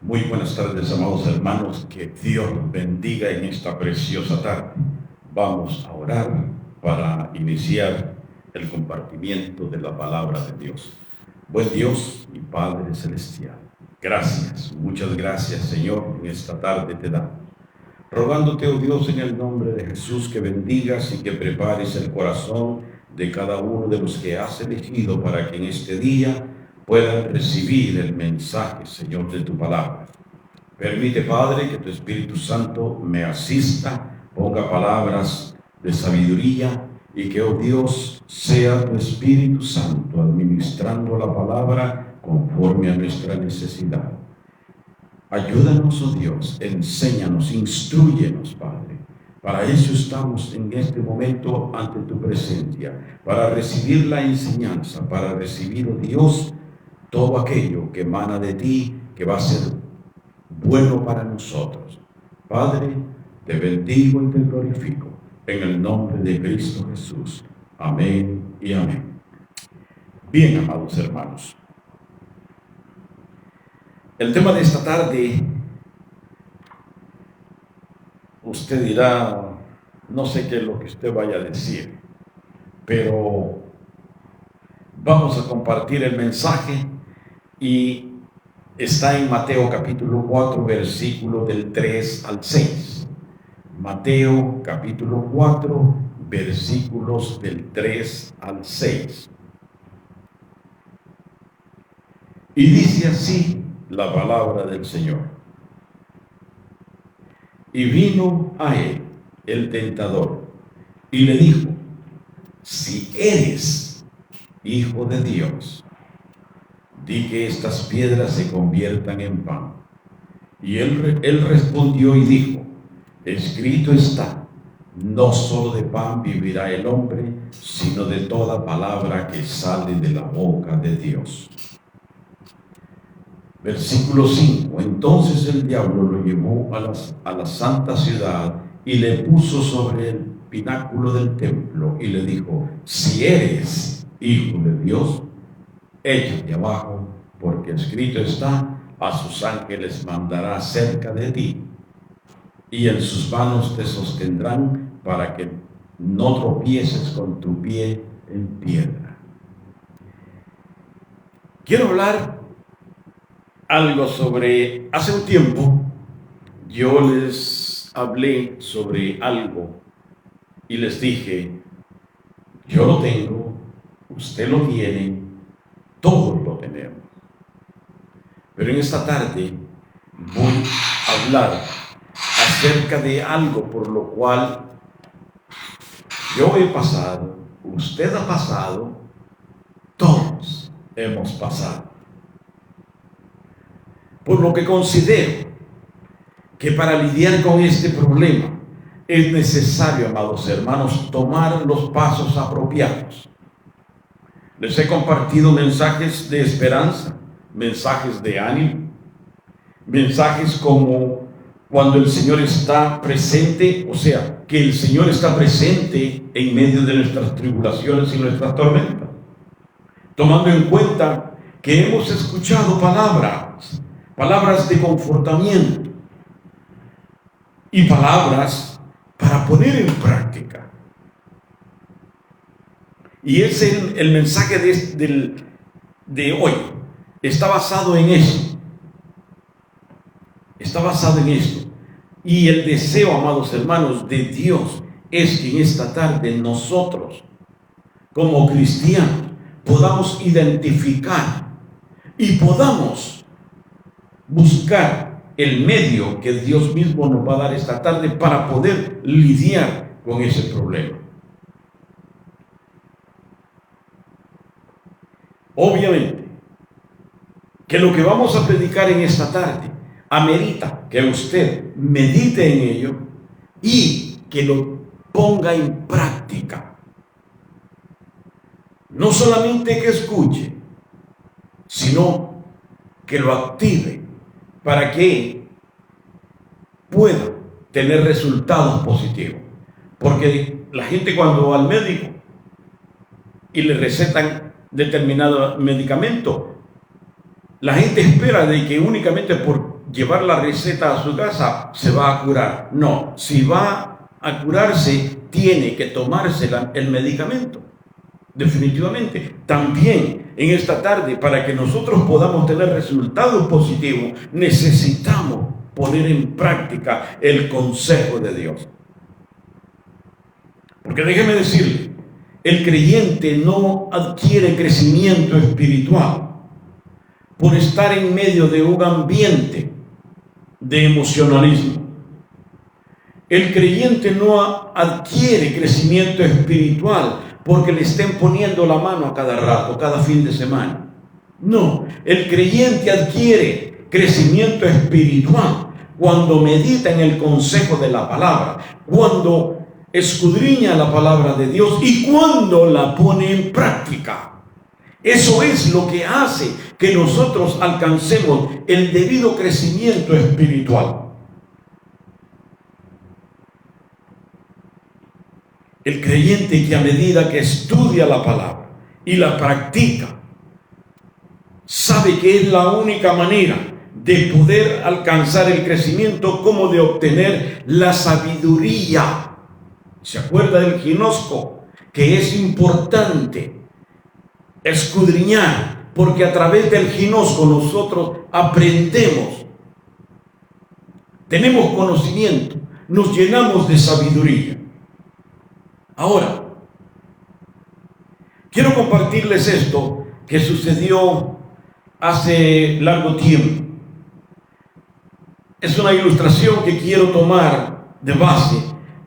Muy buenas tardes, amados hermanos. Que Dios bendiga en esta preciosa tarde. Vamos a orar para iniciar el compartimiento de la palabra de Dios. Buen Dios y Padre Celestial, gracias, muchas gracias, Señor, en esta tarde te damos. Rogándote, oh Dios, en el nombre de Jesús, que bendigas y que prepares el corazón de cada uno de los que has elegido para que en este día puedan recibir el mensaje, Señor, de tu palabra. Permite, Padre, que tu Espíritu Santo me asista, ponga palabras de sabiduría y que, oh Dios, sea tu Espíritu Santo administrando la palabra conforme a nuestra necesidad. Ayúdanos, oh Dios, enséñanos, instrúyenos, Padre. Para eso estamos en este momento ante tu presencia, para recibir la enseñanza, para recibir, oh Dios, todo aquello que emana de ti, que va a ser bueno para nosotros. Padre, te bendigo y te glorifico en el nombre de Cristo Jesús. Amén y amén. Bien, amados hermanos, el tema de esta tarde, usted dirá, no sé qué es lo que usted vaya a decir, pero vamos a compartir el mensaje y está en Mateo capítulo 4, versículo del 3 al 6. Mateo capítulo 4, versículos del 3 al 6. Y dice así la palabra del Señor. Y vino a él el tentador y le dijo: si eres hijo de Dios, di que estas piedras se conviertan en pan. Y él respondió y dijo: escrito está, no solo de pan vivirá el hombre, sino de toda palabra que sale de la boca de Dios. Versículo 5. Entonces el diablo lo llevó a la santa ciudad y le puso sobre el pináculo del templo y le dijo: si eres hijo de Dios, échate abajo, porque escrito está, a sus ángeles mandará cerca de ti, y en sus manos te sostendrán para que no tropieces con tu pie en piedra. Quiero hablar algo sobre, hace un tiempo yo les hablé sobre algo y les dije: yo lo tengo, usted lo tiene, todos lo tenemos. Pero en esta tarde voy a hablar acerca de algo por lo cual yo he pasado, usted ha pasado, todos hemos pasado. Por lo que considero que para lidiar con este problema es necesario, amados hermanos, tomar los pasos apropiados. Les he compartido mensajes de esperanza, mensajes de ánimo, mensajes como cuando el Señor está presente, o sea, que el Señor está presente en medio de nuestras tribulaciones y nuestras tormentas, tomando en cuenta que hemos escuchado palabras de confortamiento y palabras para poner en práctica. Y es el mensaje de hoy. Está basado en eso. Está basado en eso. Y el deseo, amados hermanos, de Dios es que en esta tarde nosotros, como cristianos, podamos identificar y podamos buscar el medio que Dios mismo nos va a dar esta tarde para poder lidiar con ese problema. Obviamente que lo que vamos a predicar en esta tarde amerita que usted medite en ello y que lo ponga en práctica. No solamente que escuche, sino que lo active para que pueda tener resultados positivos. Porque la gente, cuando va al médico y le recetan determinado medicamento, la gente espera de que únicamente por llevar la receta a su casa, se va a curar. No, si va a curarse, tiene que tomarse el medicamento. Definitivamente. También en esta tarde, para que nosotros podamos tener resultados positivos, necesitamos poner en práctica el consejo de Dios. Porque déjeme decirle, el creyente no adquiere crecimiento espiritual por estar en medio de un ambiente de emocionalismo. El creyente no adquiere crecimiento espiritual porque le estén poniendo la mano a cada rato, cada fin de semana. No, el creyente adquiere crecimiento espiritual cuando medita en el consejo de la palabra, cuando escudriña la palabra de Dios y cuando la pone en práctica. Eso es lo que hace que nosotros alcancemos el debido crecimiento espiritual. El creyente que a medida que estudia la palabra y la practica, sabe que es la única manera de poder alcanzar el crecimiento, como de obtener la sabiduría. ¿Se acuerda del ginosco? Que es importante escudriñar, porque a través del ginosco nosotros aprendemos, tenemos conocimiento, nos llenamos de sabiduría. Ahora, quiero compartirles esto que sucedió hace largo tiempo. Es una ilustración que quiero tomar de base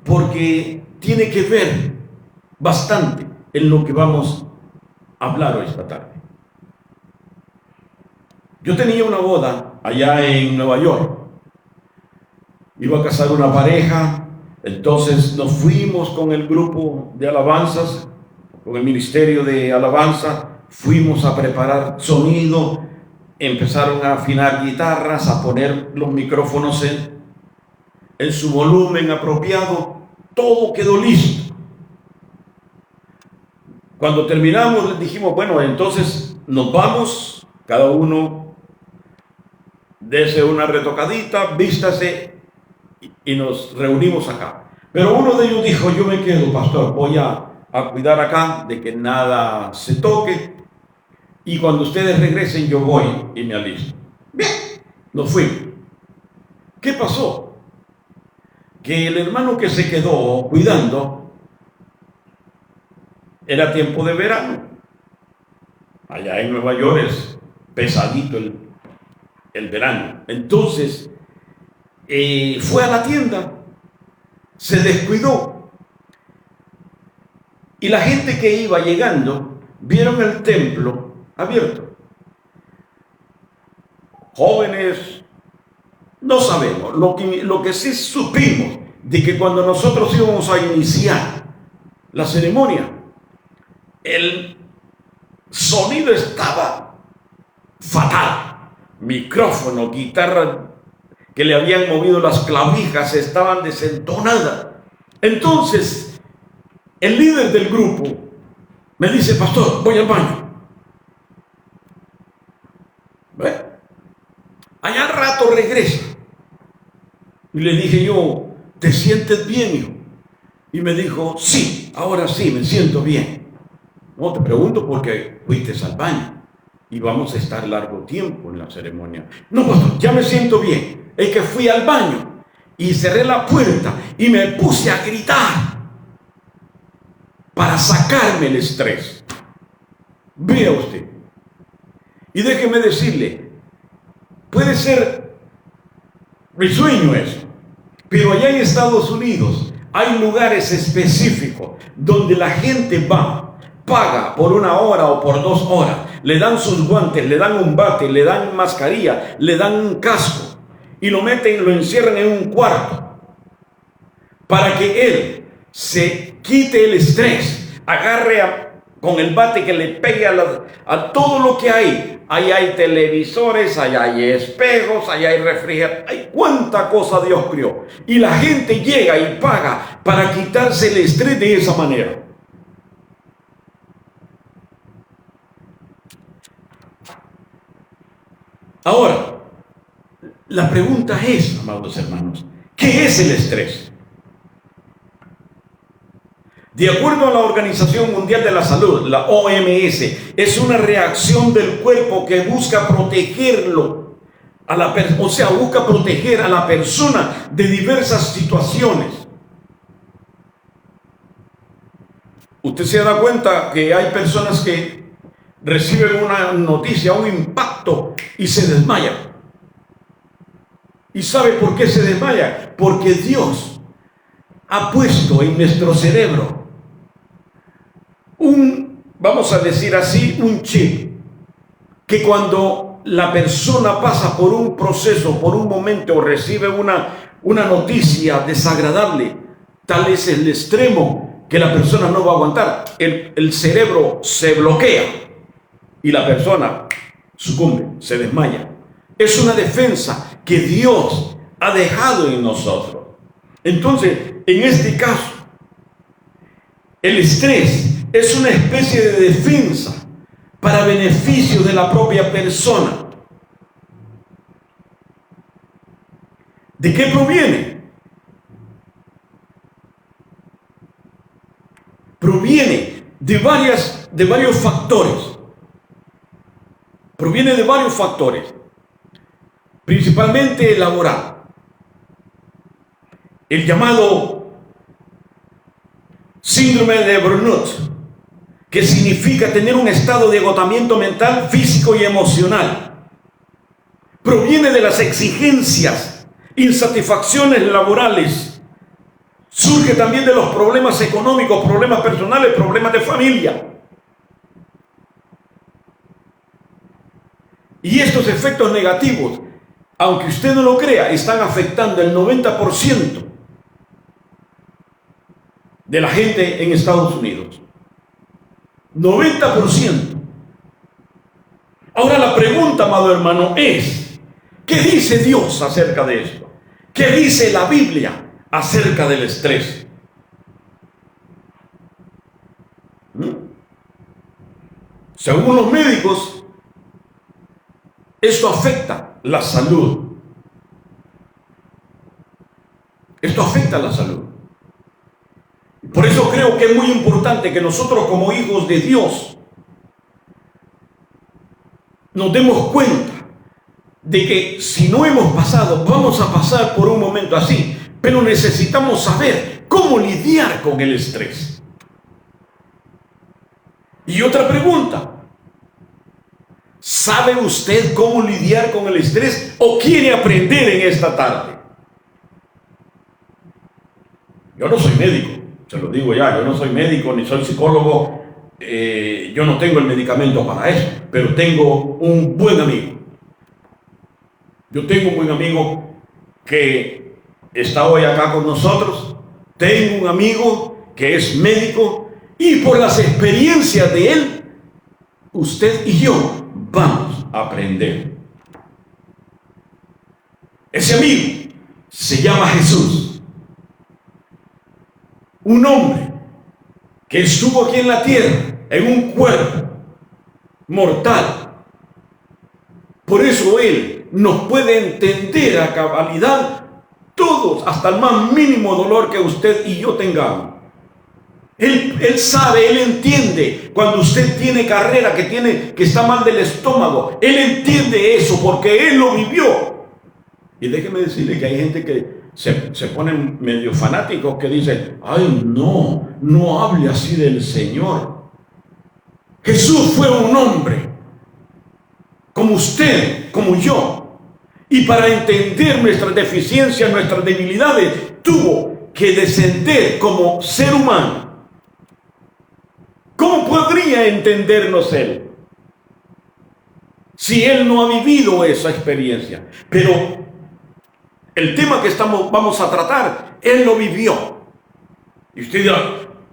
porque tiene que ver bastante en lo que vamos a hablar hoy esta tarde. Yo tenía una boda allá en Nueva York. Iba a casar una pareja. Entonces nos fuimos con el grupo de alabanzas, con el ministerio de alabanza, fuimos a preparar sonido, empezaron a afinar guitarras, a poner los micrófonos en su volumen apropiado, todo quedó listo. Cuando terminamos les dijimos, bueno, entonces nos vamos, cada uno dése una retocadita, vístase, y nos reunimos acá. Pero uno de ellos dijo, yo me quedo, pastor, voy a cuidar acá de que nada se toque, y cuando ustedes regresen yo voy y me alisto. Bien, nos fuimos. ¿Qué pasó? Que el hermano que se quedó cuidando, era tiempo de verano. Allá en Nueva York es pesadito el verano. Entonces, fue a la tienda, se descuidó, y la gente que iba llegando vieron el templo abierto. Jóvenes, no sabemos, lo que sí supimos de que cuando nosotros íbamos a iniciar la ceremonia, el sonido estaba fatal, micrófono, guitarra que le habían movido las clavijas estaban desentonadas. Entonces, el líder del grupo me dice, pastor, voy al baño. ¿Ve? Allá al rato regresa. Y le dije yo, ¿te sientes bien, hijo? Y me dijo, sí, ahora sí, me siento bien. No, te pregunto porque fuiste al baño y vamos a estar largo tiempo en la ceremonia. No, pastor, ya me siento bien. Es que fui al baño y cerré la puerta y me puse a gritar para sacarme el estrés. Vea usted. Y déjeme decirle, puede ser risueño eso, pero allá en Estados Unidos hay lugares específicos donde la gente va, paga por 1 hora o por 2 horas, le dan sus guantes, le dan un bate, le dan mascarilla, le dan un casco, y lo meten, lo encierran en un cuarto para que él se quite el estrés, agarre con el bate que le pegue a todo lo que hay. Ahí hay televisores, ahí hay espejos, ahí hay refrigeradores, hay cuánta cosa Dios crió. Y la gente llega y paga para quitarse el estrés de esa manera. Ahora, La pregunta es, amados hermanos, ¿qué es el estrés? De acuerdo a la Organización Mundial de la Salud, la OMS, es una reacción del cuerpo que busca protegerlo, busca proteger a la persona de diversas situaciones. Usted se da cuenta que hay personas que reciben una noticia, un impacto y se desmayan. ¿Y sabe por qué se desmaya? Porque Dios ha puesto en nuestro cerebro vamos a decir así, un chip, que cuando la persona pasa por un proceso, por un momento, o recibe una noticia desagradable, tal es el extremo que la persona no va a aguantar. El cerebro se bloquea y la persona sucumbe, se desmaya. Es una defensa que Dios ha dejado en nosotros. Entonces, en este caso, el estrés es una especie de defensa para beneficio de la propia persona. ¿De qué proviene? Proviene de varios factores. Proviene de varios factores, principalmente el laboral. El llamado síndrome de Burnout, que significa tener un estado de agotamiento mental, físico y emocional. Proviene de las exigencias, insatisfacciones laborales. Surge también de los problemas económicos, problemas personales, problemas de familia. Y estos efectos negativos, aunque usted no lo crea, están afectando el 90% de la gente en Estados Unidos. 90%. Ahora la pregunta, amado hermano, es: ¿qué dice Dios acerca de esto? ¿Qué dice la Biblia acerca del estrés? Según los médicos, esto afecta la salud. Esto afecta la salud. Por eso creo que es muy importante que nosotros, como hijos de Dios, nos demos cuenta de que si no hemos pasado, vamos a pasar por un momento así, pero necesitamos saber cómo lidiar con el estrés. Y otra pregunta: ¿sabe usted cómo lidiar con el estrés o quiere aprender en esta tarde? Yo no soy médico, se lo digo ya, yo no soy médico ni soy psicólogo, yo no tengo el medicamento para eso, pero tengo un buen amigo. Yo tengo un buen amigo que está hoy acá con nosotros. Tengo un amigo que es médico y por las experiencias de él, usted y yo vamos a aprender. Ese amigo se llama Jesús. Un hombre que estuvo aquí en la tierra en un cuerpo mortal. Por eso Él nos puede entender a cabalidad todos, hasta el más mínimo dolor que usted y yo tengamos. Él sabe, Él entiende cuando usted tiene carrera, que está mal del estómago. Él entiende eso porque Él lo vivió. Y déjeme decirle que hay gente que se ponen medio fanáticos que dicen: ay, no hable así del Señor. Jesús fue un hombre como usted, como yo, y para entender nuestras deficiencias, nuestras debilidades, tuvo que descender como ser humano. ¿Cómo podría entendernos Él si Él no ha vivido esa experiencia? Pero el tema que vamos a tratar, Él lo vivió. Y usted dirá: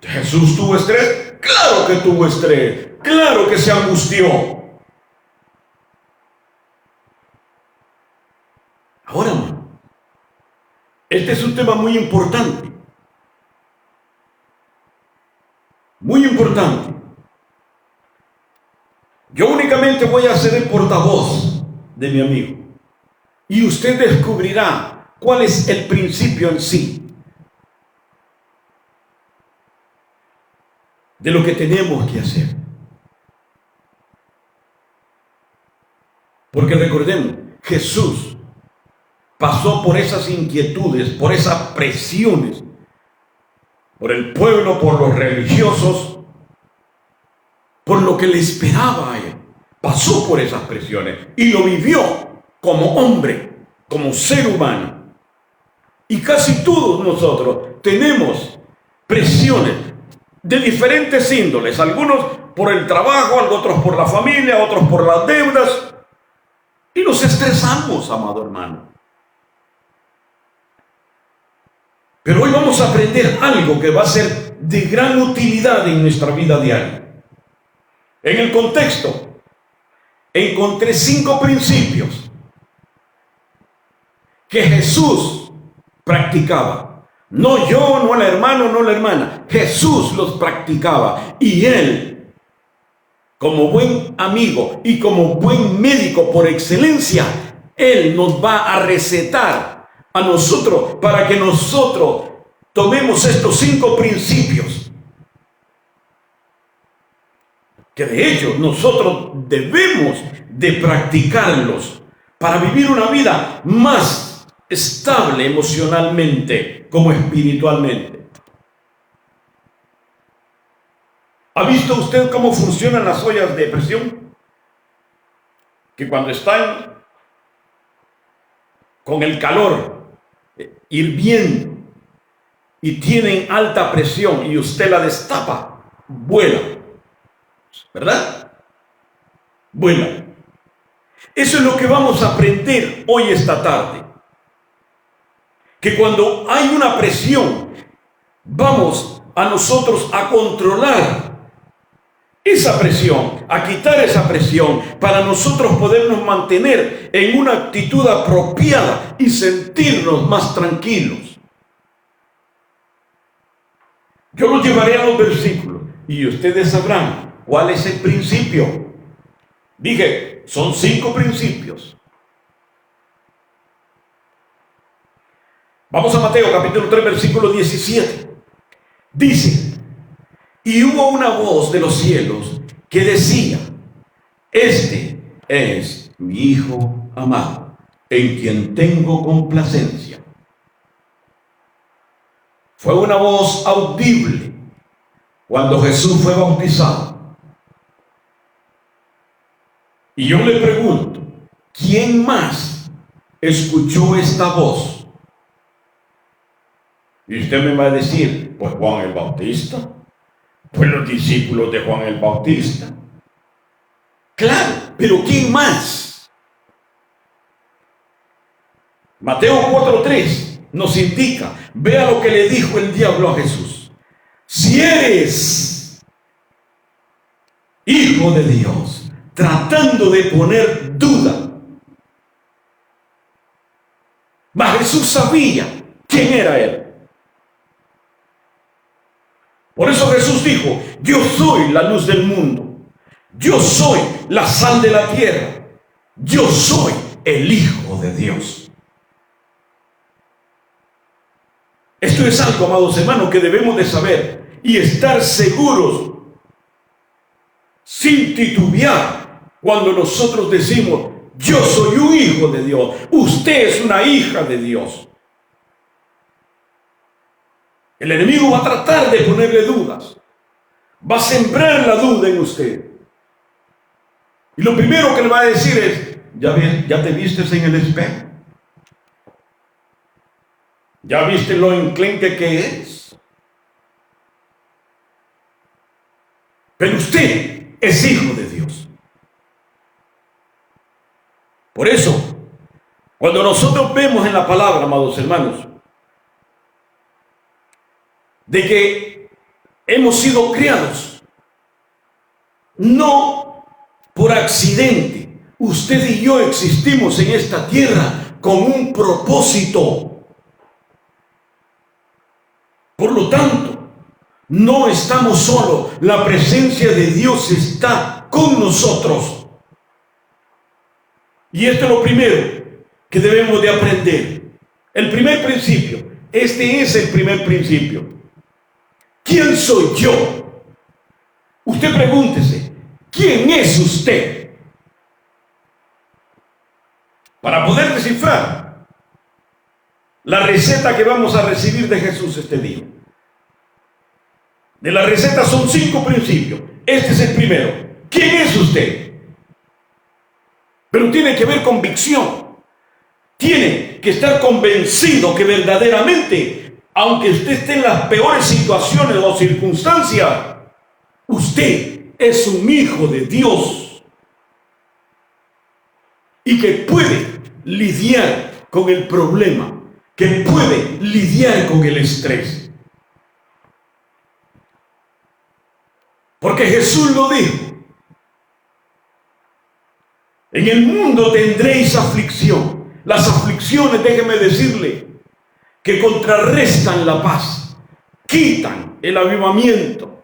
¿Jesús tuvo estrés? Claro que tuvo estrés, claro que se angustió. Ahora, este es un tema muy importante. Muy importante. Yo únicamente voy a ser el portavoz de mi amigo. y usted descubrirá cuál es el principio en sí de lo que tenemos que hacer. Porque recordemos, Jesús pasó por esas inquietudes, por esas presiones, por el pueblo, por los religiosos, por lo que le esperaba a él. Pasó por esas presiones y lo vivió como hombre, como ser humano. Y casi todos nosotros tenemos presiones de diferentes índoles, algunos por el trabajo, otros por la familia, otros por las deudas, y nos estresamos, amado hermano. Pero hoy vamos a aprender algo que va a ser de gran utilidad en nuestra vida diaria. En el contexto, encontré 5 principios que Jesús practicaba. No yo, no el hermano, no la hermana. Jesús los practicaba. Y él, como buen amigo y como buen médico por excelencia, él nos va a recetar a nosotros para que nosotros tomemos estos 5 principios, que de hecho nosotros debemos de practicarlos para vivir una vida más estable emocionalmente como espiritualmente. ¿Ha visto usted cómo funcionan las ollas de presión? Que cuando están con el calor hirviendo y tienen alta presión y usted la destapa, vuela, ¿verdad? Vuela. Eso es lo que vamos a aprender hoy esta tarde. Que cuando hay una presión, vamos a nosotros a controlar esa presión, a quitar esa presión, para nosotros podernos mantener en una actitud apropiada y sentirnos más tranquilos. Yo los llevaré a los versículos y ustedes sabrán cuál es el principio. Dije, son 5 principios. Vamos a Mateo capítulo 3, versículo 17. Dice: y hubo una voz de los cielos que decía: este es mi Hijo amado, en quien tengo complacencia. Fue una voz audible cuando Jesús fue bautizado. Y yo le pregunto, ¿quién más escuchó esta voz? Y usted me va a decir, pues Juan el Bautista, pues los discípulos de Juan el Bautista. Claro, pero ¿quién más? Mateo 4:3 nos indica, vea lo que le dijo el diablo a Jesús: si eres hijo de Dios, tratando de poner duda. Mas Jesús sabía quién era él. Por eso Jesús dijo: yo soy la luz del mundo, yo soy la sal de la tierra, yo soy el Hijo de Dios. Esto es algo, amados hermanos, que debemos de saber y estar seguros, sin titubear, cuando nosotros decimos: yo soy un hijo de Dios, usted es una hija de Dios. El enemigo va a tratar de ponerle dudas, va a sembrar la duda en usted. Y lo primero que le va a decir es: ¿ya te vistes en el espejo? ¿Ya viste lo enclenque que es? Pero usted es hijo de Dios. Por eso, cuando nosotros vemos en la palabra, amados hermanos, de que hemos sido criados, no por accidente. Usted y yo existimos en esta tierra con un propósito. Por lo tanto, no estamos solos. La presencia de Dios está con nosotros. Y esto es lo primero que debemos de aprender. El primer principio, este es el primer principio. ¿Quién soy yo? Usted pregúntese, ¿quién es usted? Para poder descifrar la receta que vamos a recibir de Jesús este día. De la receta son 5 principios. Este es el primero. ¿Quién es usted? Pero tiene que haber convicción. Tiene que estar convencido que verdaderamente, aunque usted esté en las peores situaciones o circunstancias, usted es un hijo de Dios y que puede lidiar con el problema, que puede lidiar con el estrés. Porque Jesús lo dijo: en el mundo tendréis aflicción. Las aflicciones, déjeme decirle, que contrarrestan la paz, quitan el avivamiento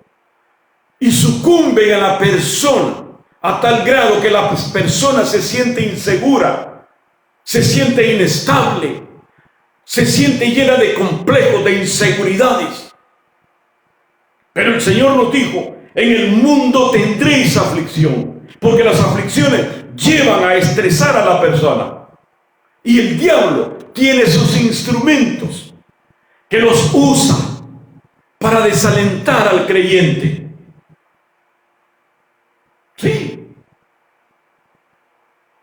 y sucumben a la persona a tal grado que la persona se siente insegura, se siente inestable, se siente llena de complejos, de inseguridades. Pero el Señor nos dijo: en el mundo tendréis aflicción, porque las aflicciones llevan a estresar a la persona. Y el diablo tiene sus instrumentos que los usa para desalentar al creyente. Sí.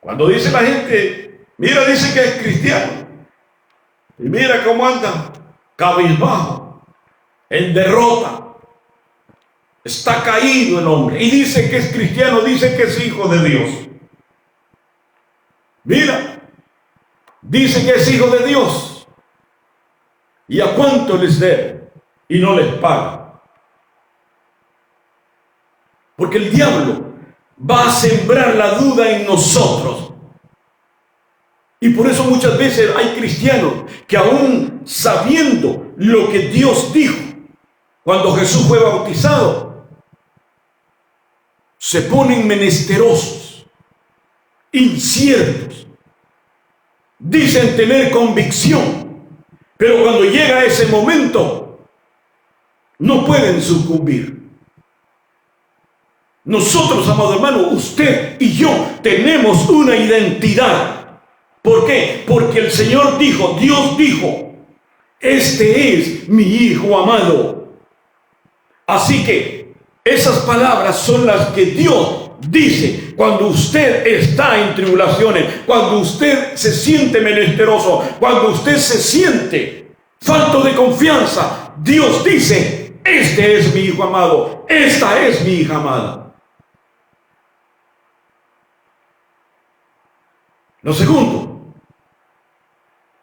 Cuando dice la gente, mira, dice que es cristiano, y mira cómo anda, cabizbajo, en derrota. Está caído el hombre. Y dice que es cristiano, dice que es hijo de Dios. Mira, dice que es hijo de Dios. ¿Y a cuánto les debe? Y no les paga. Porque el diablo va a sembrar la duda en nosotros. Y por eso muchas veces hay cristianos que aún sabiendo lo que Dios dijo cuando Jesús fue bautizado, se ponen menesterosos, inciertos, dicen tener convicción, pero cuando llega ese momento, no pueden sucumbir. Nosotros, amado hermano, usted y yo tenemos una identidad. ¿Por qué? Porque el Señor dijo, Dios dijo, este es mi Hijo amado. Así que esas palabras son las que Dios dice cuando usted está en tribulaciones, cuando usted se siente menesteroso, cuando usted se siente falto de confianza. Dios dice: este es mi Hijo amado, esta es mi hija amada. Lo segundo,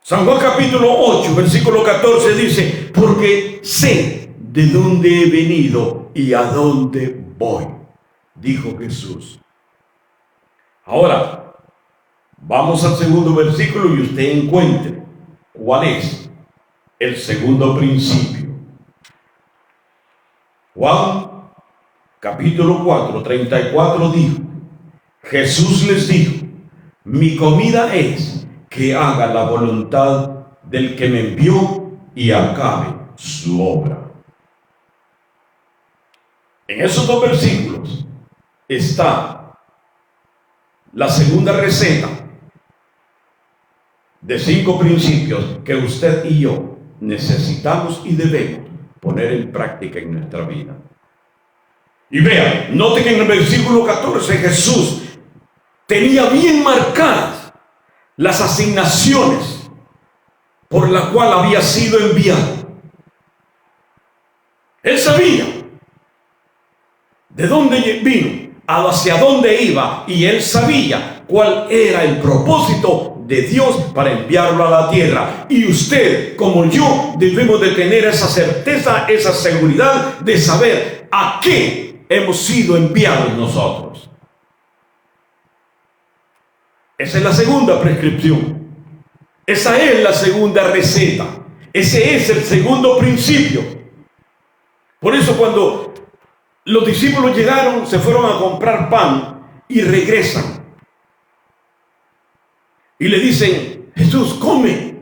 San Juan capítulo 8, versículo 14 dice: porque sé de dónde he venido y a dónde voy, dijo Jesús. Ahora, vamos al segundo versículo y usted encuentre cuál es el segundo principio. Juan capítulo 4, 34 dijo: Jesús les dijo: mi comida es que haga la voluntad del que me envió y acabe su obra. En esos 2 versículos está la segunda receta de 5 principios que usted y yo necesitamos y debemos poner en práctica en nuestra vida. Y vean, note que en el versículo 14 Jesús tenía bien marcadas las asignaciones por la cual había sido enviado. Él sabía de dónde vino, hacia dónde iba, y él sabía cuál era el propósito de Dios para enviarlo a la tierra. Y usted, como yo, debemos de tener esa certeza, esa seguridad de saber a qué hemos sido enviados nosotros. Esa es la segunda prescripción. Esa es la segunda receta. Ese es el segundo principio. Por eso cuando los discípulos llegaron, se fueron a comprar pan y regresan. Y le dicen: Jesús, come.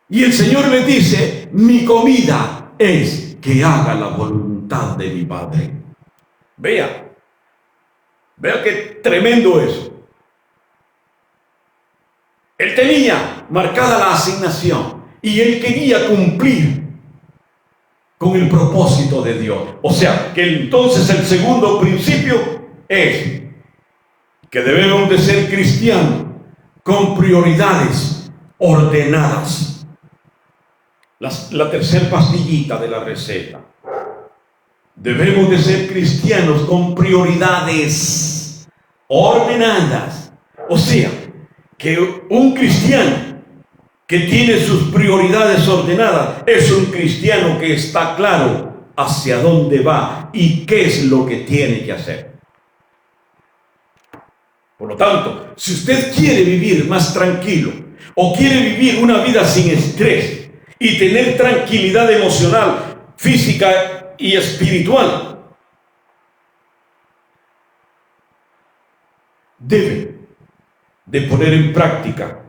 Y el Señor le dice, mi comida es que haga la voluntad de mi Padre. Vea qué tremendo eso. Él tenía marcada la asignación y él quería cumplir con el propósito de Dios. O sea, que entonces el segundo principio es que debemos de ser cristianos con prioridades ordenadas. La tercera pastillita de la receta. Debemos de ser cristianos con prioridades ordenadas. O sea, que un cristiano que tiene sus prioridades ordenadas es un cristiano que está claro hacia dónde va y qué es lo que tiene que hacer. Por lo tanto, si usted quiere vivir más tranquilo o quiere vivir una vida sin estrés y tener tranquilidad emocional, física y espiritual, debe de poner en práctica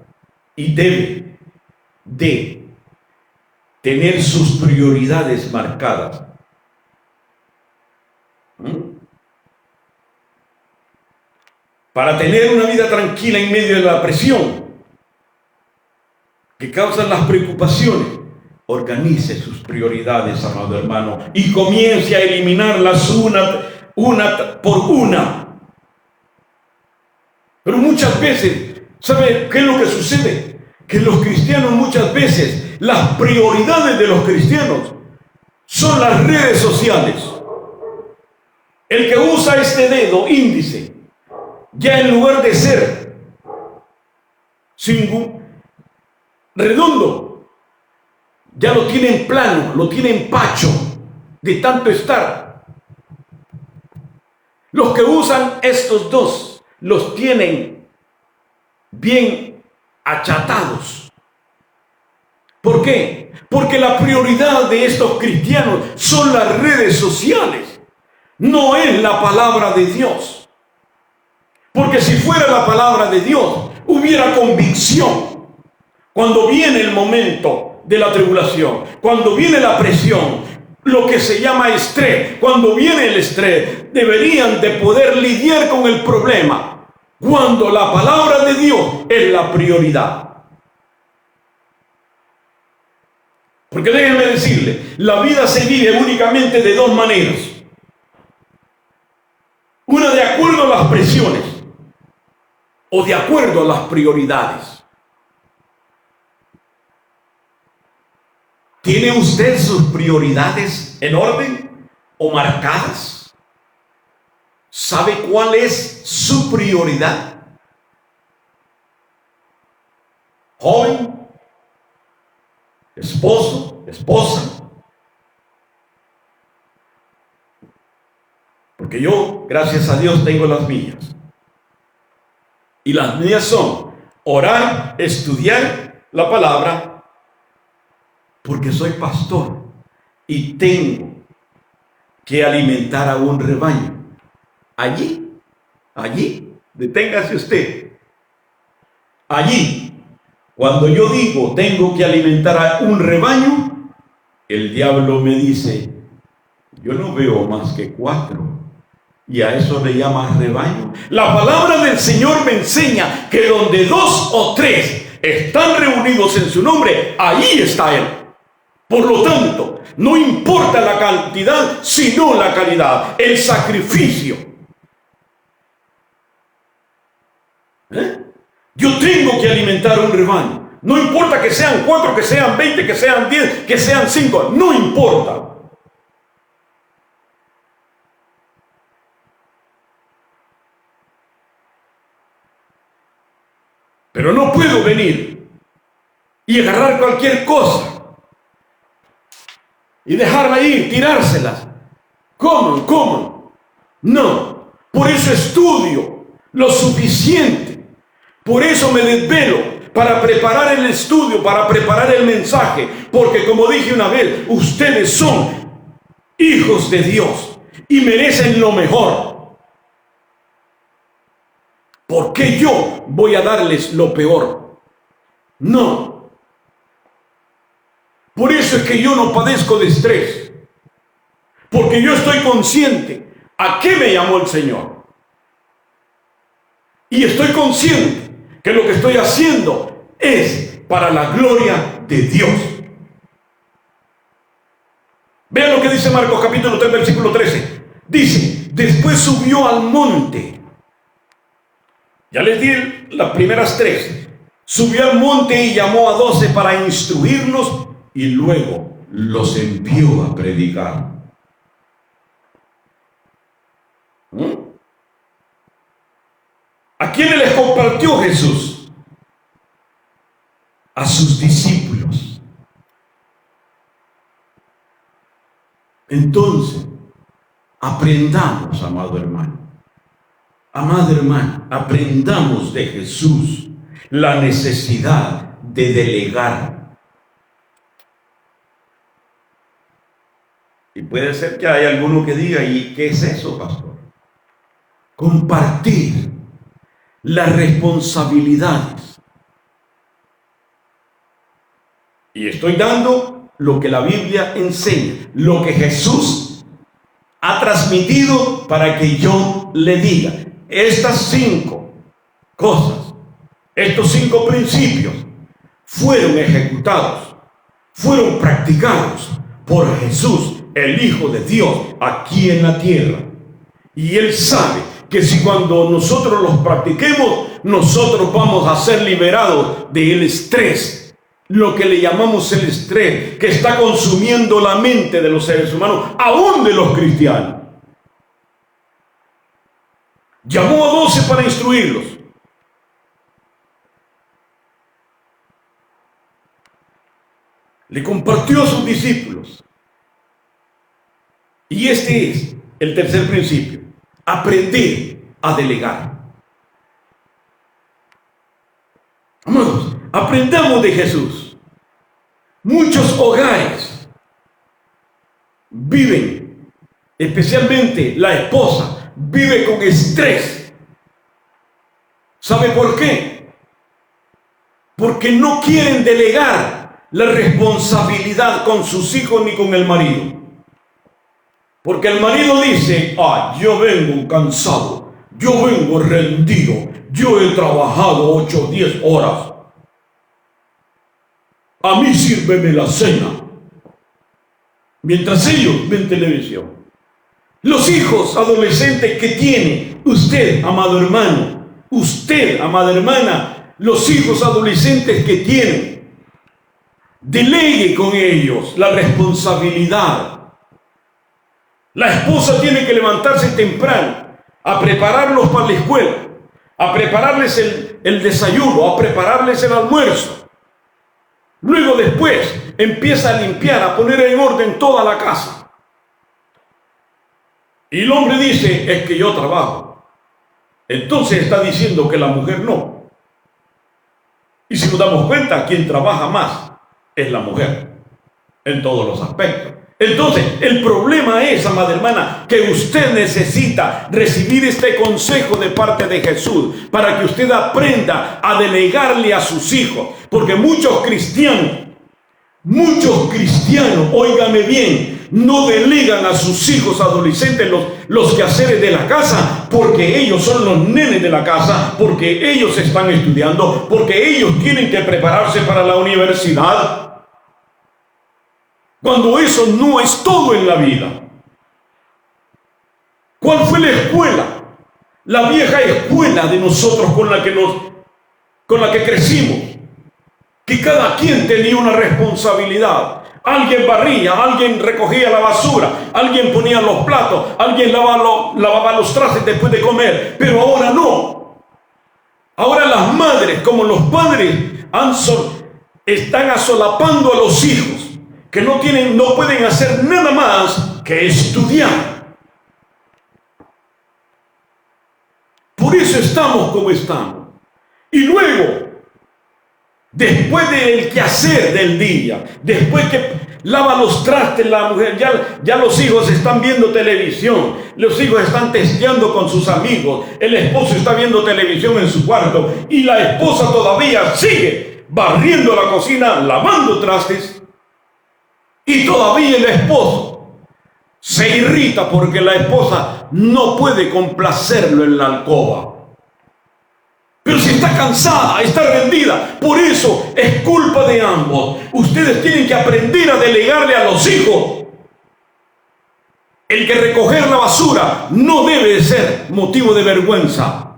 y debe de tener sus prioridades marcadas. Para tener una vida tranquila en medio de la presión que causan las preocupaciones, organice sus prioridades, amado hermano, y comience a eliminarlas una por una. Pero muchas veces, ¿sabe qué es lo que sucede? Que los cristianos muchas veces, las prioridades de los cristianos son las redes sociales. El que usa este dedo índice, ya en lugar de ser redondo, ya lo tiene en plano, lo tiene en pacho, de tanto estar. Los que usan estos dos los tienen bien achatados. ¿Por qué? Porque la prioridad de estos cristianos son las redes sociales, no es la palabra de Dios. Porque si fuera la palabra de Dios, hubiera convicción. Cuando viene el momento de la tribulación, cuando viene la presión, lo que se llama estrés, cuando viene el estrés, deberían de poder lidiar con el problema, cuando la palabra de Dios es la prioridad. Porque déjenme decirle, la vida se vive únicamente de dos maneras. Una de acuerdo a las presiones o de acuerdo a las prioridades. ¿Tiene usted sus prioridades en orden o marcadas? ¿Sabe cuál es su prioridad? Joven, esposo, esposa. Porque yo, gracias a Dios, tengo las mías. Y las mías son orar, estudiar la palabra, porque soy pastor y tengo que alimentar a un rebaño. Allí, deténgase usted. Allí, cuando yo digo tengo que alimentar a un rebaño, el diablo me dice, yo no veo más que 4. ¿Y a eso le llaman rebaño? La palabra del Señor me enseña que donde 2 o 3 están reunidos en su nombre, ahí está Él. Por lo tanto, no importa la cantidad, sino la calidad, el sacrificio. Yo tengo que alimentar un rebaño. No importa que sean 4, que sean 20, que sean 10, que sean 5, no importa. Pero no puedo venir y agarrar cualquier cosa y dejarla ir, tirárselas. Coman. No, por eso estudio lo suficiente. Por eso me desvelo para preparar el estudio, para preparar el mensaje. Porque como dije una vez, ustedes son hijos de Dios y merecen lo mejor. ¿por qué yo voy a darles lo peor? No. Por eso es que yo no padezco de estrés, porque yo estoy consciente a qué me llamó el Señor. Y estoy consciente que lo que estoy haciendo es para la gloria de Dios. Vean lo que dice Marcos capítulo 3, versículo 13. Dice, después subió al monte. Ya les di las primeras tres. Subió al monte y llamó a 12 para instruirlos y luego los envió a predicar. ¿A quiénes les compartió Jesús? A sus discípulos. Entonces, aprendamos, amado hermano. Amada hermana, aprendamos de Jesús la necesidad de delegar. Y puede ser que haya alguno que diga, ¿y qué es eso, pastor? Compartir las responsabilidades. Y estoy dando lo que la Biblia enseña, lo que Jesús ha transmitido para que yo le diga. Estas 5 cosas, estos 5 principios fueron ejecutados, fueron practicados por Jesús, el Hijo de Dios, aquí en la tierra. Y Él sabe que si cuando nosotros los practiquemos, nosotros vamos a ser liberados del estrés, lo que le llamamos el estrés, que está consumiendo la mente de los seres humanos, aún de los cristianos. Llamó a 12 para instruirlos. Le compartió a sus discípulos. Y este es el tercer principio: aprender a delegar. Amados, aprendamos de Jesús. Muchos hogares viven, especialmente la esposa, vive con estrés. ¿Sabe por qué? Porque no quieren delegar la responsabilidad con sus hijos ni con el marido. Porque el marido dice, yo vengo cansado, yo vengo rendido, yo he trabajado 8 o 10 horas. A mí sírveme la cena. Mientras ellos ven televisión. Los hijos adolescentes que tiene usted, amado hermano, usted, amada hermana, los hijos adolescentes que tienen, delegue con ellos la responsabilidad. La esposa tiene que levantarse temprano a prepararlos para la escuela, a prepararles el desayuno, a prepararles el almuerzo. Luego después empieza a limpiar, a poner en orden toda la casa. Y el hombre dice, es que yo trabajo. Entonces está diciendo que la mujer no. Y si nos damos cuenta, quien trabaja más es la mujer, en todos los aspectos. Entonces, el problema es, amada hermana, que usted necesita recibir este consejo de parte de Jesús para que usted aprenda a delegarle a sus hijos. Porque muchos cristianos, óigame bien, no delegan a sus hijos adolescentes los quehaceres de la casa, porque ellos son los nenes de la casa, porque ellos están estudiando, porque ellos tienen que prepararse para la universidad. Cuando eso no es todo en la vida. ¿Cuál fue la escuela? La vieja escuela de nosotros con la que crecimos. Que cada quien tenía una responsabilidad. Alguien barría, alguien recogía la basura, alguien ponía los platos, alguien lavaba los trastes después de comer. Pero ahora no. Ahora las madres, como los padres, están asolapando a los hijos, que no pueden hacer nada más que estudiar. Por eso estamos como estamos. Y luego, después del quehacer del día, después que lava los trastes la mujer, ya los hijos están viendo televisión, los hijos están testeando con sus amigos, el esposo está viendo televisión en su cuarto y la esposa todavía sigue barriendo la cocina, lavando trastes, y todavía el esposo se irrita porque la esposa no puede complacerlo en la alcoba. Pero si está cansada, está rendida, por eso es culpa de ambos. Ustedes tienen que aprender a delegarle a los hijos. El que recoger la basura no debe de ser motivo de vergüenza.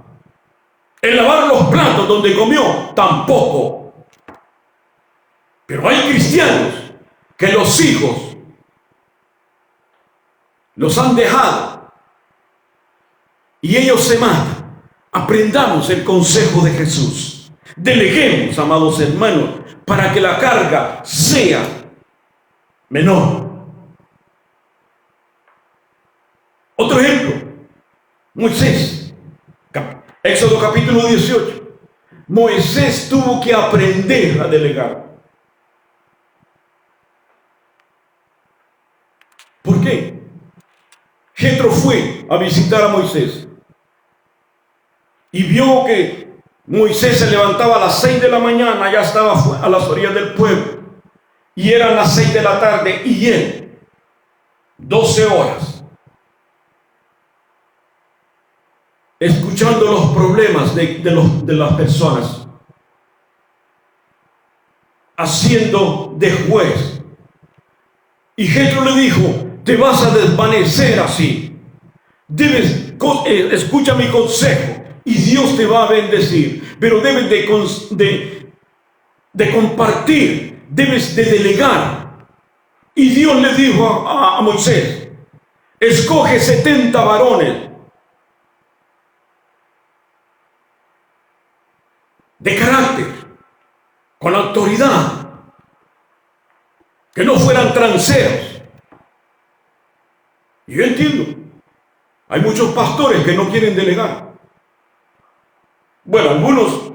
El lavar los platos donde comió, tampoco. Pero hay cristianos que los hijos los han dejado y ellos se matan. Aprendamos el consejo de Jesús. Deleguemos, amados hermanos, para que la carga sea menor. Otro ejemplo, Moisés, Éxodo capítulo 18. Moisés tuvo que aprender a delegar. ¿Por qué? Jetro fue a visitar a Moisés y vio que Moisés se levantaba a las 6 de la mañana, ya estaba a las orillas del pueblo, y eran las 6 de la tarde, y él, 12 horas, escuchando los problemas de las personas, haciendo de juez. Y Jetro le dijo: te vas a desvanecer así, escucha mi consejo, y Dios te va a bendecir, pero debes de compartir, debes de delegar. Y Dios le dijo a Moisés: escoge 70 varones de carácter, con autoridad, que no fueran transeros. Y yo entiendo, hay muchos pastores que no quieren delegar. Bueno, algunos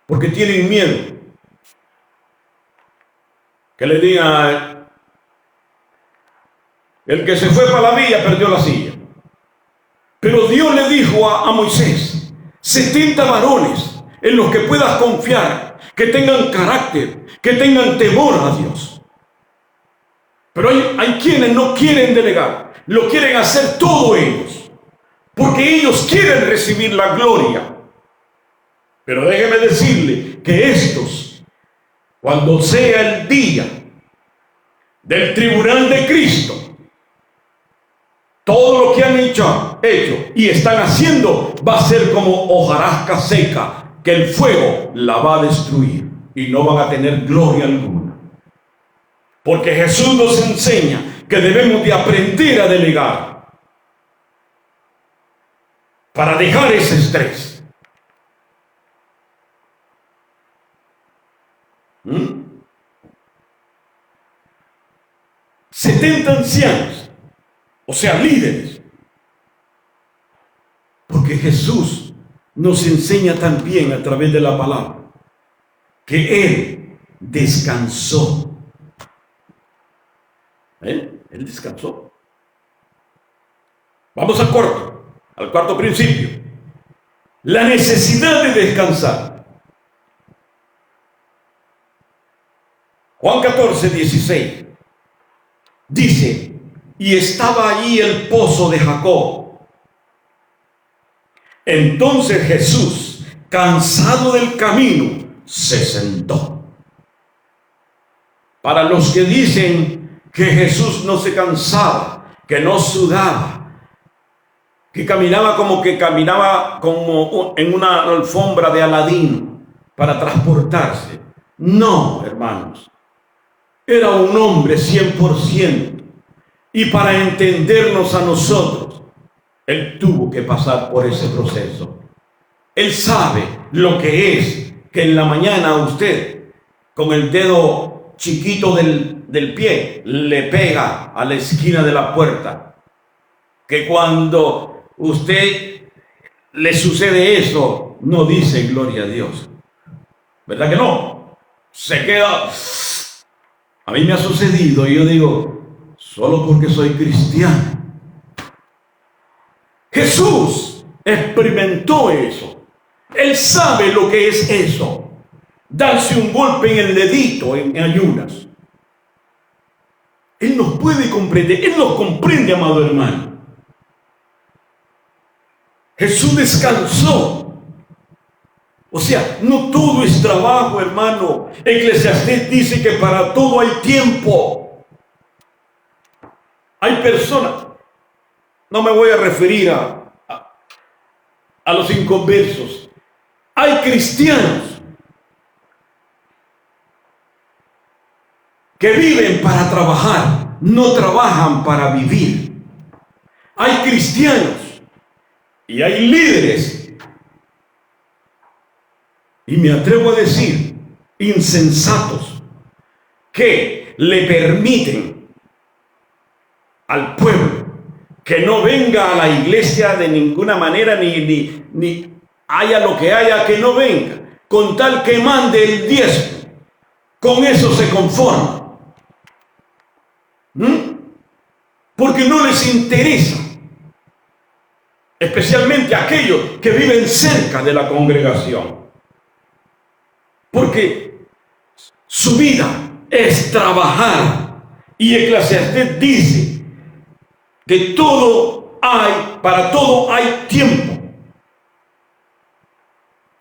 porque tienen miedo que le digan: el que se fue para la villa perdió la silla. Pero Dios le dijo a Moisés: 70 varones en los que puedas confiar, que tengan carácter, que tengan temor a Dios. Pero hay quienes no quieren delegar, lo quieren hacer todo ellos, porque ellos quieren recibir la gloria. Pero déjeme decirle que estos, cuando sea el día del tribunal de Cristo, todo lo que han hecho y están haciendo va a ser como hojarasca seca, que el fuego la va a destruir y no van a tener gloria alguna. Porque Jesús nos enseña que debemos de aprender a delegar para dejar ese estrés. 70 ancianos, o sea, líderes. Porque Jesús nos enseña también a través de la palabra que Él descansó. Él descansó. Vamos al cuarto principio. La necesidad de descansar. Juan 14, 16. Dice: y estaba allí el pozo de Jacob. Entonces Jesús, cansado del camino, se sentó. Para los que dicen que Jesús no se cansaba, que no sudaba, que caminaba como en una alfombra de Aladín para transportarse. No, hermanos. Era un hombre 100%. Y para entendernos a nosotros, Él tuvo que pasar por ese proceso. Él sabe lo que es que en la mañana usted, con el dedo chiquito del pie, le pega a la esquina de la puerta. Que cuando usted le sucede eso, no dice gloria a Dios. ¿Verdad que no? Se queda A mí me ha sucedido y yo digo, solo porque soy cristiano. Jesús experimentó eso. Él sabe lo que es eso. Darse un golpe en el dedito en ayunas. Él nos puede comprender. Él nos comprende, amado hermano. Jesús descansó. O sea, no todo es trabajo, hermano. Eclesiastés dice que para todo hay tiempo. Hay personas, no me voy a referir a los inconversos. Hay cristianos que viven para trabajar, no trabajan para vivir. Hay cristianos y hay líderes, y me atrevo a decir, insensatos, que le permiten al pueblo que no venga a la iglesia de ninguna manera, ni haya lo que haya, que no venga, con tal que mande el diezmo. Con eso se conforma. Porque no les interesa, especialmente aquellos que viven cerca de la congregación. Porque su vida es trabajar. Y Eclesiastés dice que para todo hay tiempo.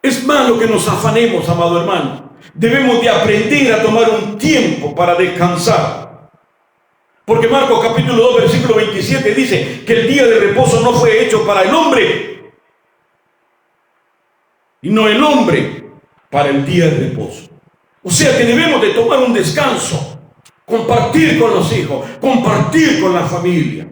Es malo que nos afanemos, amado hermano. Debemos de aprender a tomar un tiempo para descansar. Porque Marcos capítulo 2, versículo 27 dice que el día de reposo no fue hecho para el hombre, y no el hombre para el día de reposo. O sea que debemos de tomar un descanso, compartir con los hijos, compartir con la familia.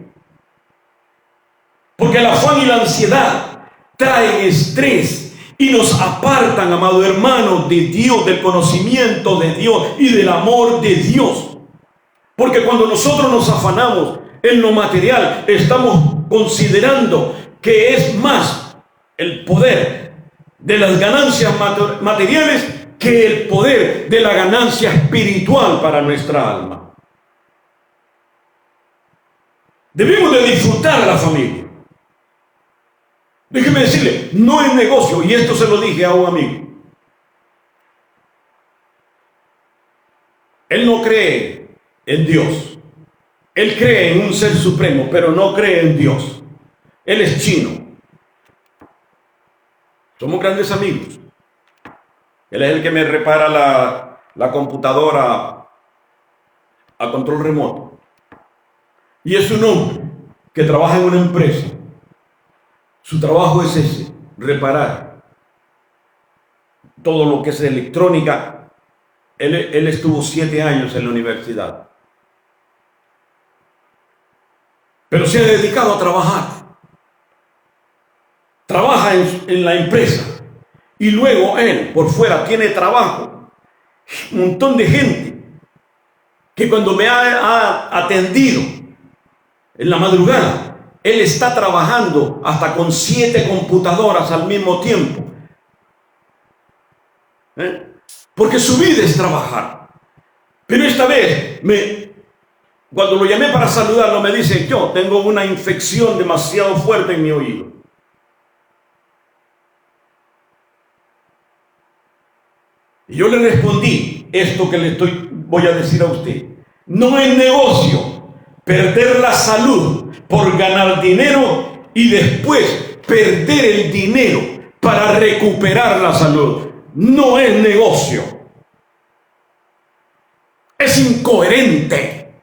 Porque el afán y la ansiedad traen estrés y nos apartan, amado hermano, de Dios, del conocimiento de Dios y del amor de Dios. Porque cuando nosotros nos afanamos en lo material, estamos considerando que es más el poder de las ganancias materiales que el poder de la ganancia espiritual para nuestra alma. Debemos de disfrutar la familia. Déjeme decirle, no es negocio, y esto se lo dije a un amigo. Él no cree en Dios. Él cree en un ser supremo, pero no cree en Dios. Él es chino. Somos grandes amigos. Él es el que me repara la computadora a control remoto. Y es un hombre que trabaja en una empresa. Su trabajo es ese, reparar todo lo que es electrónica. Él estuvo 7 años en la universidad. Pero se ha dedicado a trabajar. Trabaja en la empresa. Y luego él, por fuera, tiene trabajo. Un montón de gente que cuando me ha atendido en la madrugada, él está trabajando hasta con 7 computadoras al mismo tiempo. Porque su vida es trabajar. Pero esta vez, cuando lo llamé para saludarlo, me dice, yo tengo una infección demasiado fuerte en mi oído. Y yo le respondí esto que voy a decir a usted. No es negocio perder la salud por ganar dinero y después perder el dinero para recuperar la salud. No es negocio. Es incoherente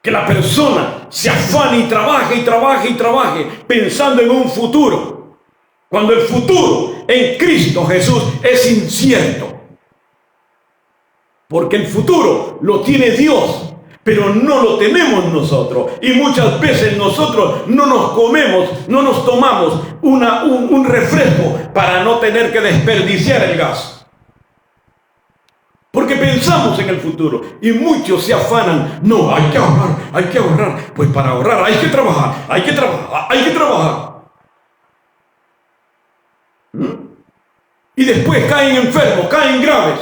que la persona se afane y trabaje pensando en un futuro, cuando el futuro en Cristo Jesús es incierto. Porque el futuro lo tiene Dios, pero no lo tenemos nosotros. Y muchas veces nosotros no nos tomamos un refresco para no tener que desperdiciar el gas. Porque pensamos en el futuro y muchos se afanan. No, hay que ahorrar. Pues para ahorrar hay que trabajar. Y después caen enfermos, caen graves.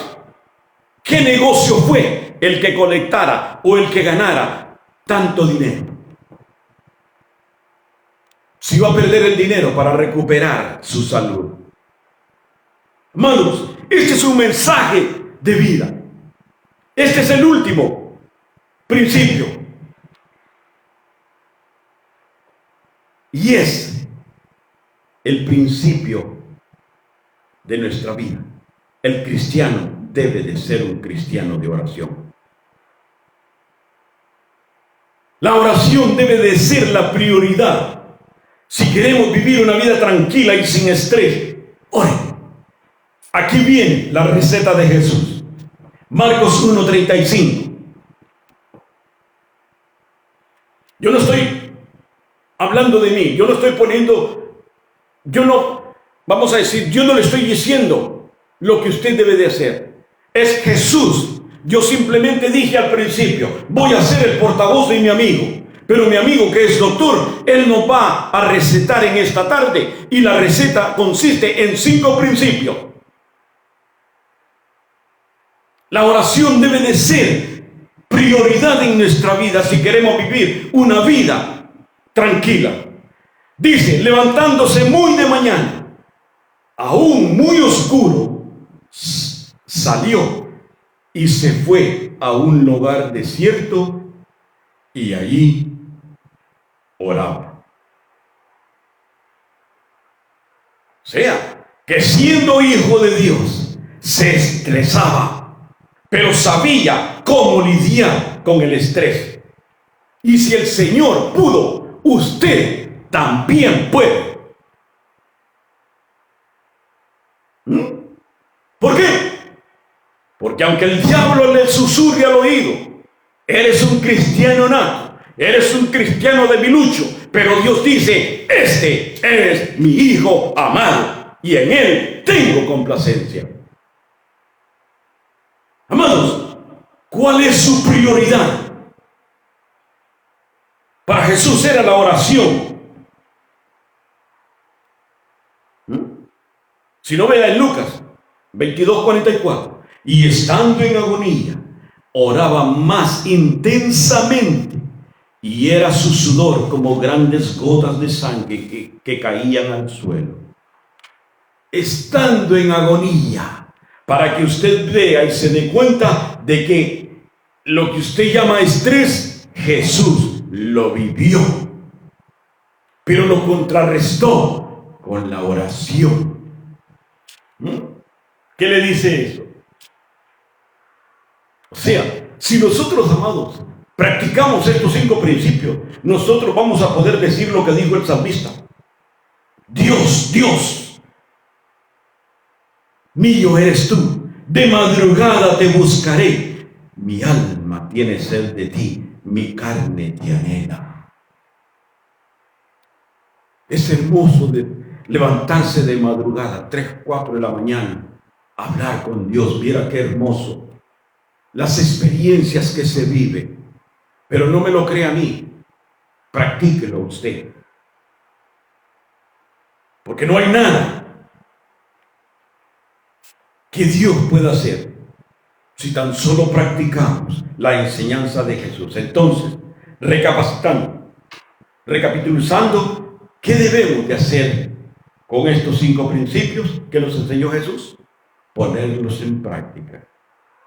¿Qué negocio fue el que colectara o el que ganara tanto dinero? Si iba a perder el dinero para recuperar su salud. Hermanos, este es un mensaje de vida. Este es el último principio. Y es el principio de nuestra vida. El cristiano debe de ser un cristiano de oración. La oración debe de ser la prioridad. Si queremos vivir una vida tranquila y sin estrés, oren. Aquí viene la receta de Jesús. Marcos 1:35. Yo no estoy hablando de mí, yo no estoy poniendo, vamos a decir, yo no le estoy diciendo lo que usted debe de hacer. Es Jesús. Yo simplemente dije al principio, voy a ser el portavoz de mi amigo. Pero mi amigo que es doctor, él nos va a recetar en esta tarde. Y la receta consiste en 5 principios. La oración debe de ser prioridad en nuestra vida si queremos vivir una vida tranquila. Dice, levantándose muy de mañana, aún muy oscuro, salió y se fue a un lugar desierto y allí oraba. O sea, que siendo hijo de Dios, se estresaba, pero sabía cómo lidiar con el estrés. Y si el Señor pudo, usted también puede. ¿Por qué? Porque aunque el diablo le susurre al oído, eres un cristiano nato, eres un cristiano debilucho, pero Dios dice, este es mi hijo amado y en él tengo complacencia. Amados, ¿cuál es su prioridad? Para Jesús era la oración. Si no, vea en Lucas 22:44. Y estando en agonía, oraba más intensamente, y era su sudor como grandes gotas de sangre que caían al suelo. Estando en agonía, para que usted vea y se dé cuenta de que lo que usted llama estrés, Jesús lo vivió, pero lo contrarrestó con la oración. ¿Qué le dice eso? O sea, si nosotros, amados, practicamos estos 5 principios, nosotros vamos a poder decir lo que dijo el salmista. Dios, Dios, mío eres tú, de madrugada te buscaré, mi alma tiene sed de ti, mi carne te anhela. Es hermoso de levantarse de madrugada, 3, 4 de la mañana, hablar con Dios. Mira qué hermoso las experiencias que se viven. Pero no me lo crea a mí, practíquelo usted, porque no hay nada que Dios pueda hacer si tan solo practicamos la enseñanza de Jesús. Entonces, recapitulando, ¿qué debemos de hacer con estos 5 principios que nos enseñó Jesús? Ponerlos en práctica.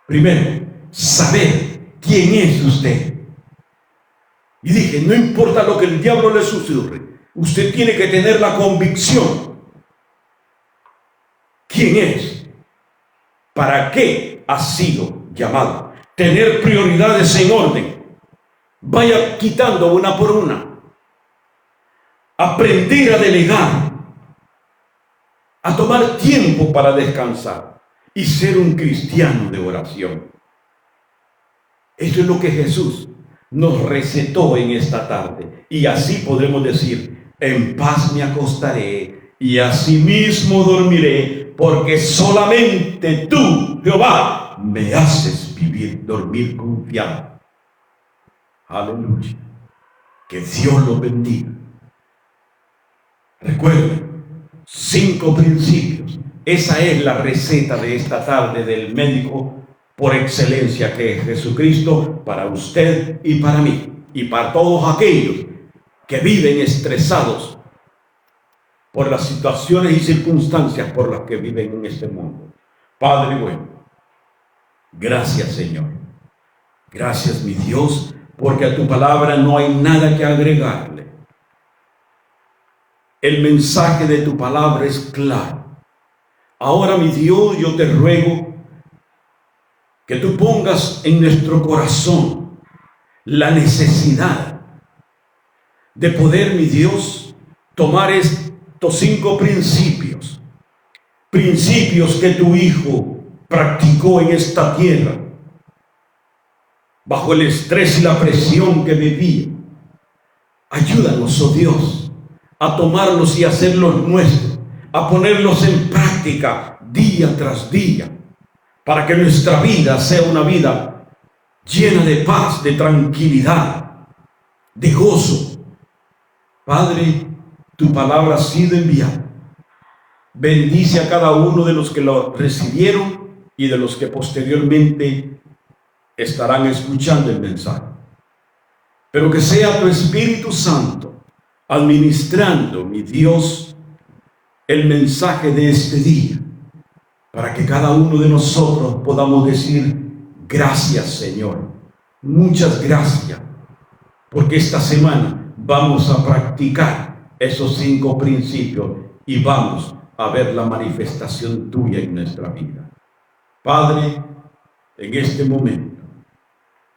Primero, saber quién es usted. Y dije, no importa lo que el diablo le susurre, usted tiene que tener la convicción. ¿Quién es? ¿Para qué ha sido llamado? Tener prioridades en orden. Vaya quitando una por una. Aprender a delegar. A tomar tiempo para descansar. Y ser un cristiano de oración. Eso es lo que Jesús nos recetó en esta tarde. Y así podremos decir, en paz me acostaré y asimismo dormiré, porque solamente tú, Jehová, me haces dormir confiado. Aleluya. Que Dios los bendiga. Recuerden, 5 principios. Esa es la receta de esta tarde del médico por excelencia, que es Jesucristo, para usted y para mí, y para todos aquellos que viven estresados por las situaciones y circunstancias por las que viven en este mundo. Padre bueno, gracias, Señor. Gracias, mi Dios, porque a tu palabra no hay nada que agregarle. El mensaje de tu palabra es claro. Ahora, mi Dios, yo te ruego que tú pongas en nuestro corazón la necesidad de poder, mi Dios, tomar estos 5 principios que tu Hijo practicó en esta tierra, bajo el estrés y la presión que vivía. Ayúdanos, oh Dios, a tomarlos y hacerlos nuestros, a ponerlos en práctica día tras día, para que nuestra vida sea una vida llena de paz, de tranquilidad, de gozo. Padre, tu palabra ha sido enviada. Bendice a cada uno de los que lo recibieron y de los que posteriormente estarán escuchando el mensaje. Pero que sea tu Espíritu Santo administrando, mi Dios, el mensaje de este día, para que cada uno de nosotros podamos decir: gracias, Señor, muchas gracias, porque esta semana vamos a practicar esos 5 principios y vamos a ver la manifestación tuya en nuestra vida. Padre, en este momento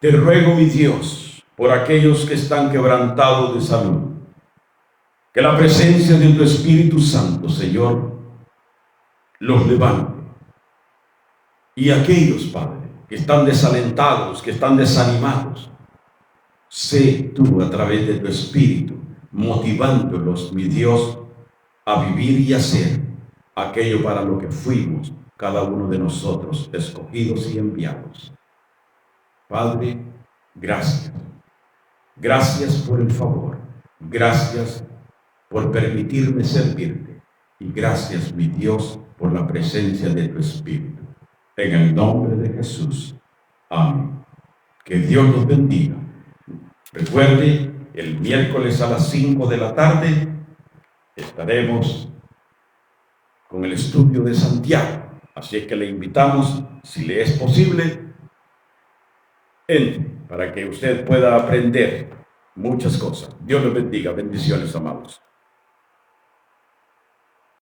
te ruego, mi Dios, por aquellos que están quebrantados de salud, que la presencia de tu Espíritu Santo, Señor, los levante. Y aquellos, Padre, que están desalentados, que están desanimados, sé tú a través de tu Espíritu motivándolos, mi Dios, a vivir y hacer aquello para lo que fuimos cada uno de nosotros escogidos y enviados. Padre, gracias. Gracias por el favor. Gracias por permitirme servirte. Y gracias, mi Dios, por la presencia de tu Espíritu. En el nombre de Jesús. Amén. Que Dios los bendiga. Recuerde, el miércoles a las 5 de la tarde estaremos con el estudio de Santiago. Así es que le invitamos, si le es posible, entre para que usted pueda aprender muchas cosas. Dios les bendiga. Bendiciones, amados.